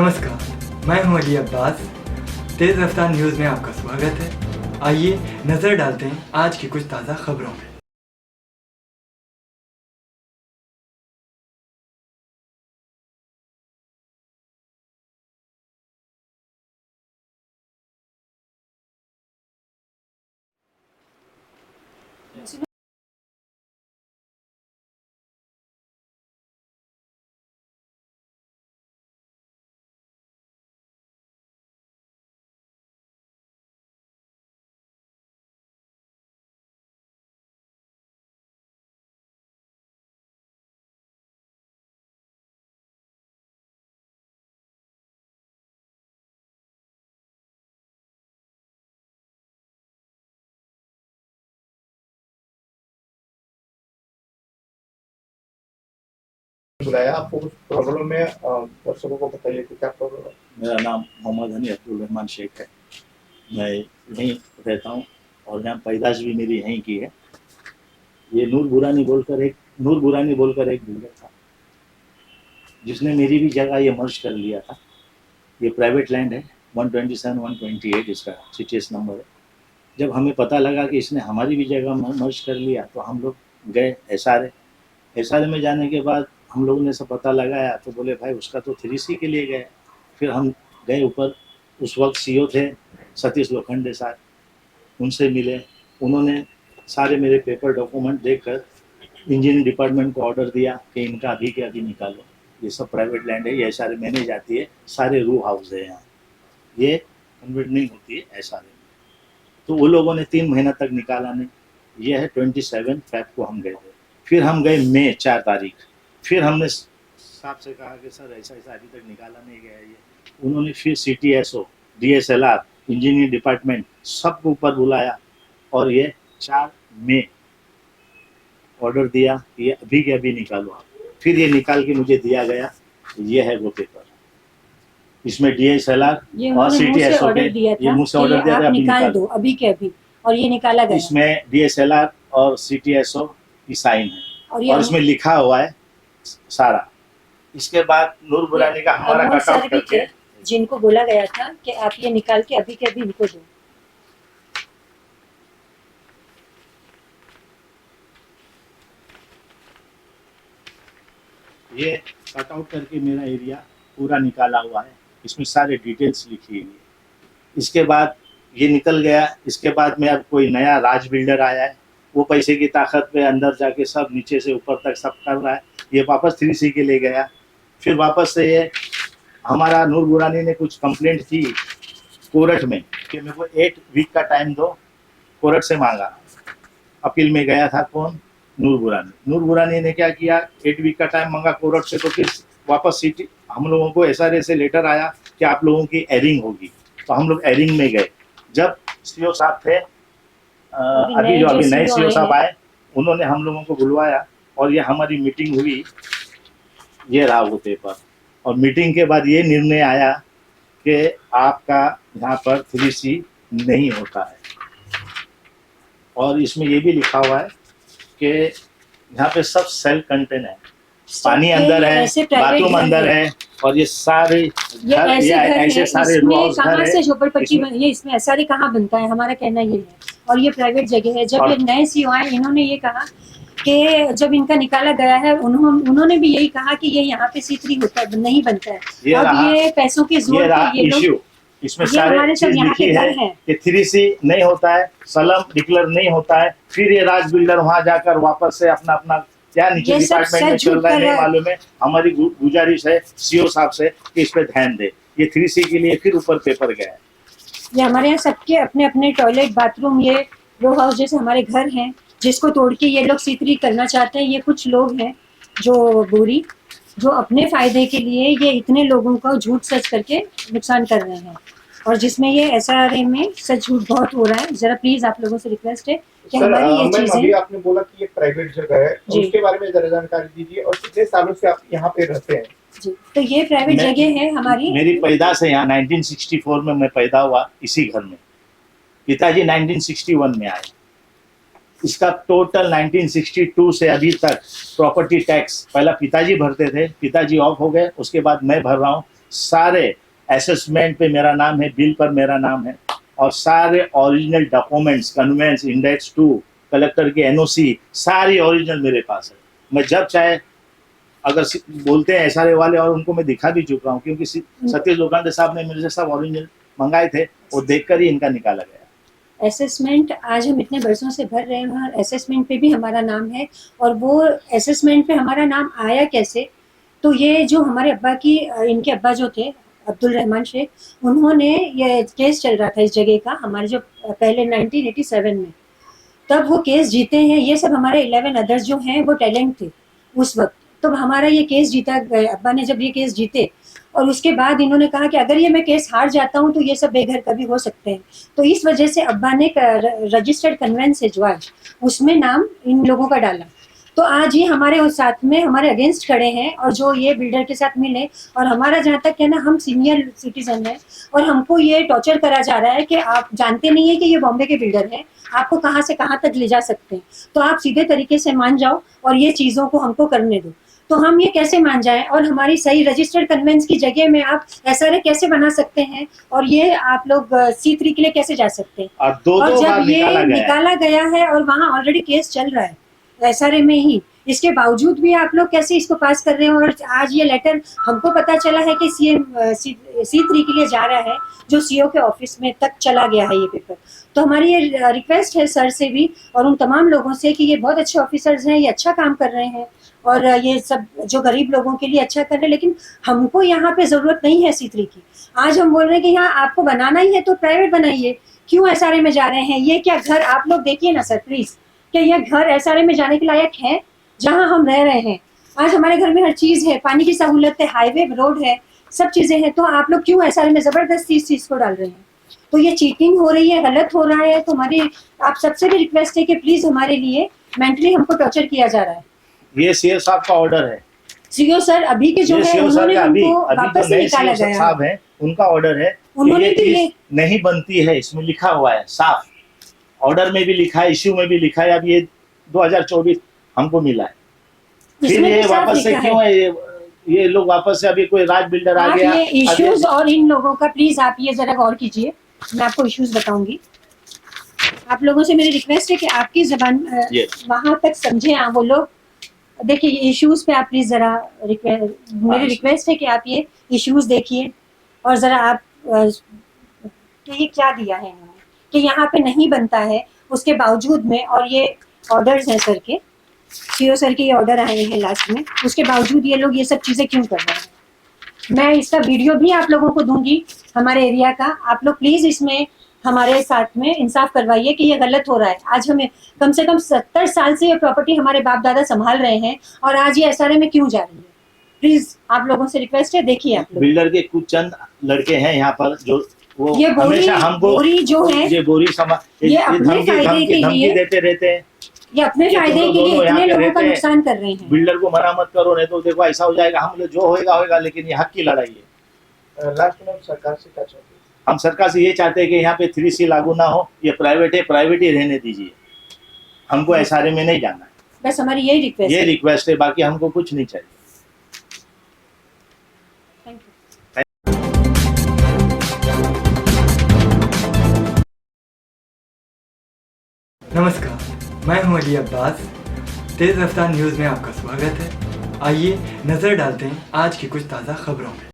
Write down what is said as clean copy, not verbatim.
नमस्कार, मैं हूं अली अब्बास। तेज़ रफ्तार न्यूज़ में आपका स्वागत है। आइए नज़र डालते हैं आज की कुछ ताज़ा खबरों में। बुलाया आपको कुछ प्रॉब्लम है, दर्शकों को बताइए कि क्या प्रॉब्लम है। मेरा नाम मोहम्मद हनी अब्दुल रहमान शेख है। मैं यहीं रहता हूँ और यहाँ पैदाश भी मेरी यहीं की है। ये नूर बुरानी बोलकर एक बिल्डर था जिसने मेरी भी जगह ये मर्ज कर लिया था। ये प्राइवेट लैंड है, 127 128 इसका सीटीएस नंबर है। जब हमें पता लगा कि इसने हमारी भी जगह मर्ज कर लिया तो हम लोग गए एसआरए में। जाने के बाद हम लोगों ने सब पता लगाया तो बोले भाई उसका तो 3C के लिए गए। फिर हम गए ऊपर, उस वक्त सीओ थे सतीश लोखंडे साहब, उनसे मिले। उन्होंने सारे मेरे पेपर डॉक्यूमेंट देखकर इंजीनियरिंग डिपार्टमेंट को ऑर्डर दिया कि इनका अभी के अभी निकालो। ये सब प्राइवेट लैंड है, ये सारे मैनेज आती है, सारे रू हाउस है यहाँ, ये कन्वर्ट नहीं होती है एसआरए में। तो वो लोगों ने 3 महीना तक निकाला नहीं। ये है 27 फेब को हम गए थे। फिर हम गए मई 4 तारीख। फिर हमने साहब से कहा कि सर ऐसा अभी तक निकाला नहीं गया ये। उन्होंने फिर CTSO, DSLR, इंजीनियरिंग डिपार्टमेंट सबको ऊपर बुलाया और ये 4 मई ऑर्डर दिया कि ये अभी के अभी निकालो आप। फिर ये निकाल के मुझे दिया गया। ये है वो पेपर, इसमें DSLR और CTSO के ये मुझसे ऑर्डर दिया था अभी निकाल दो अभी के अभी, और ये निकाला गया। इसमें DSLR और CTSO की साइन है और इसमें लिखा हुआ है सारा। इसके बाद नूर बुरानी का हमारा कटआउट करके जिनको बोला गया था कि आप ये निकाल के अभी इनको दो। ये कटआउट करके मेरा एरिया पूरा निकाला हुआ है, इसमें सारे डिटेल्स लिखी हुई है। इसके बाद ये निकल गया। इसके बाद में अब कोई नया राज बिल्डर आया है, वो पैसे की ताकत पे अंदर जाके सब नीचे से ऊपर तक सब कर रहा है। ये वापस 3C के ले गया। फिर वापस से ये हमारा नूर बुरानी ने कुछ कंप्लेंट की कोर्ट में कि मेरे को 8 वीक का टाइम दो, कोर्ट से मांगा। अपील में गया था कौन? नूर बुरानी ने क्या किया, 8 वीक का टाइम मांगा कोर्ट से। तो फिर वापस सिटी हम लोगों को SRA से लेटर आया कि आप लोगों की एरिंग होगी। तो हम लोग एरिंग में गए। जब CO साहब थे, अभी नए CO साहब आए, उन्होंने हम लोगों को बुलवाया और ये हमारी मीटिंग हुई। ये रहा वो पेपर। और मीटिंग के बाद ये निर्णय आया कि आपका यहाँ पर 3C नहीं होता है। और इसमें ये भी लिखा हुआ है कि यहाँ पे सब सेल्फ कंटेन है, पानी अंदर है, बाथरूम अंदर है और ये सारे ऐसे सारे कहाँ से झोपड़पट्टी बनी है, इसमें SRA कहाँ बनता है? हमारा कहना ये है। और ये प्राइवेट जगह है। जब ये नए CO आए, इन्होंने ये कहा कि जब इनका निकाला गया है, उन्होंने भी यही कहा कि ये यहाँ पे C3 होता नहीं बनता है। अब ये पैसों के जोर पे ये लोग, इसमें सारे चीज लिखी है कि 3C नहीं होता है, सलम डिक्लेयर नहीं होता है। फिर ये राज बिल्डर वहां जाकर वापस से अपना क्या नीचे डिपार्टमेंट में चल रहा है नहीं मालूम है। हमारी गुजारिश है CO साहब से कि इस पे ध्यान दे। ये 3C के लिए फिर ऊपर पेपर गया है। ये हमारे यहाँ सबके अपने अपने टॉयलेट, बाथरूम, ये रो हाउस जैसे हमारे घर हैं, जिसको तोड़ के ये लोग C3 करना चाहते हैं। ये कुछ लोग हैं जो अपने फायदे के लिए ये इतने लोगों को झूठ सच करके नुकसान कर रहे हैं। और जिसमें ये SRA में सच झूठ बहुत हो रहा है। जरा प्लीज आप लोगों से रिक्वेस्ट है कि हमारी ये चीजें। अभी आपने बोला कि ये प्राइवेट जगह है, उसके बारे में जरा जानकारी दीजिए। और कितने सालों से आप यहाँ पे रहते हैं? जी, तो ये प्राइवेट जगह है हमारी। मेरी पैदाश है यहाँ। 1964 में मैं पैदा हुआ इसी घर में। पिताजी 1961 में आए। इसका टोटल 1962 से अभी तक प्रॉपर्टी टैक्स पहला पिताजी भरते थे, पिताजी ऑफ हो गए, उसके बाद मैं भर रहा हूँ। सारे असेसमेंट पे मेरा नाम है, बिल पर मेरा नाम है, और सारे original documents, conveyance, index 2, collector की एनओसी, सारी ओरिजिनल मेरे पास है। मैं जब चाहे, अगर बोलते हैं एसआरए वाले, और उनको मैं दिखा भी चुका हूँ, क्योंकि सतीश लोखंडे साहब ने मेरे से सब ओरिजिनल मंगाए थे, वो देखकर ही इनका निकाला गया। असेसमेंट आज हम इतने बरसों से भर रहे हैं, असेसमेंट पे भी हमारा नाम है। और वो असेसमेंट पे हमारा नाम आया कैसे, तो ये जो हमारे अब्बा की, इनके अब्बा जो थे अब्दुल रहमान शेख, उन्होंने, ये केस चल रहा था इस जगह का हमारे जो पहले 1987 में, तब वो केस जीते हैं। ये सब हमारे 11 अदर्स जो हैं वो टैलेंट थे उस वक्त। तो हमारा ये केस जीता, अब्बा ने जब ये केस जीते, और उसके बाद इन्होंने कहा कि अगर ये मैं केस हार जाता हूँ तो ये सब बेघर कभी हो सकते हैं। तो इस वजह से अब्बा ने रजिस्टर्ड कन्वेंस है जो आज, उसमें नाम इन लोगों का डाला। तो आज ये हमारे उस साथ में हमारे अगेंस्ट खड़े हैं, और जो ये बिल्डर के साथ मिले, और हमारा जहाँ तक है ना, हम सीनियर सिटीजन हैं, और हमको ये टॉर्चर करा जा रहा है कि आप जानते नहीं है कि ये बॉम्बे के बिल्डर हैं, आपको कहाँ से कहाँ तक ले जा सकते हैं, तो आप सीधे तरीके से मान जाओ और ये चीज़ों को हमको करने दो। तो हम ये कैसे मान जाएं, और हमारी सही रजिस्टर्ड कन्वेंस की जगह में आप एसआरए कैसे बना सकते हैं, और ये आप लोग C3 के लिए कैसे जा सकते हैं। और जब ये निकाला गया है और वहाँ ऑलरेडी केस चल रहा है एसआरए में ही, इसके बावजूद भी आप लोग कैसे इसको पास कर रहे हैं। और आज ये लेटर हमको पता चला है कि C3 के लिए जा रहा है, जो सीओ के ऑफिस में तक चला गया है ये पेपर। तो हमारी ये रिक्वेस्ट है सर से भी और उन तमाम लोगों से कि ये बहुत अच्छे ऑफिसर्स हैं, ये अच्छा काम कर रहे हैं, और ये सब जो गरीब लोगों के लिए अच्छा कर रहे हैं, लेकिन हमको यहाँ पे ज़रूरत नहीं है C3 की। आज हम बोल रहे हैं कि यहाँ आपको बनाना ही है तो प्राइवेट बनाइए, क्यों एसआरए में जा रहे हैं। ये क्या घर, आप लोग देखिए ना सर प्लीज़, क्या यह घर एसआरए में जाने के लायक है जहाँ हम रह रहे हैं। आज हमारे घर में हर चीज़ है, पानी की सहूलत है, हाईवे रोड है, सब चीज़ें हैं, तो आप लोग क्यों एसआरए में ज़बरदस्ती इस चीज़ को डाल रहे हैं। तो ये चीटिंग हो रही है, गलत हो रहा है। तो हमारी आप सबसे भी रिक्वेस्ट है कि प्लीज़ हमारे लिए, मेंटली हमको टॉर्चर किया जा रहा है। ये सीओ साहब का ऑर्डर है। सीओ सर अभी के जो है उन्होंने हमको वापस से निकाला गया साहब है, उनका ऑर्डर है। उन्होंने ये भी चीज नहीं बनती है, इसमें लिखा हुआ है साफ, ऑर्डर में भी लिखा है, इश्यू में भी लिखा है। अब ये 2024 हमको मिला है, फिर ये वापस से क्यों है, ये लोग वापस से, अभी कोई राज बिल्डर आ गया। ये इश्यूज और इन लोगों का प्लीज आप ये जरा गौर कीजिए, मैं आपको इश्यूज बताऊंगी। आप लोगों से मेरी रिक्वेस्ट है कि आपकी जबान वहां तक समझे वो लोग। देखिए ये इश्यूज पे आप प्लीज जरा मेरी रिक्वेस्ट है कि आप ये इश्यूज देखिए, और जरा आप कि ये क्या दिया है इन्होंने, कि यहाँ पे नहीं बनता है उसके बावजूद में, और ये ऑर्डर्स हैं सर के, सीओ सर के ये ऑर्डर आए हैं लास्ट में, उसके बावजूद ये लोग ये सब चीज़ें क्यों कर रहे हैं। मैं इसका वीडियो भी आप लोगों को दूंगी हमारे एरिया का, आप लोग प्लीज़ इसमें हमारे साथ में इंसाफ करवाइए कि ये गलत हो रहा है। आज हमें कम से कम 70 साल से ये प्रॉपर्टी हमारे बाप दादा संभाल रहे हैं, और आज ये एसआरए में क्यों जा रही है। प्लीज आप लोगों से रिक्वेस्ट है, देखिए आप लोग। बिल्डर के कुछ चंद लड़के हैं यहाँ पर जो वो ये हमेशा हमको बोरी जो है, ये बोरी ये अपने फायदे के लिए देते रहते हैं, ये अपने फायदे के लिए इतने लोगों का नुकसान कर रहे हैं। बिल्डर को मना मत करो, नहीं तो देखो ऐसा हो जाएगा। हम लोग जो होएगा होएगा, लेकिन ये हक की लड़ाई है। लास्ट में सरकार से क्या चाहते हैं? हम सरकार से ये चाहते हैं कि यहाँ पे 3C लागू ना हो, ये प्राइवेट है, प्राइवेट ही रहने दीजिए, हमको एसआरए में नहीं जाना है। बस हमारी यही रिक्वेस्ट ये रिक्वेस्ट है, बाकी हमको कुछ नहीं चाहिए। Thank you. नमस्कार, मैं हूं अली अब्बास। तेज़ रफ्तार न्यूज़ में आपका स्वागत है। आइए नज़र डालते हैं आज की कुछ ताज़ा खबरों में।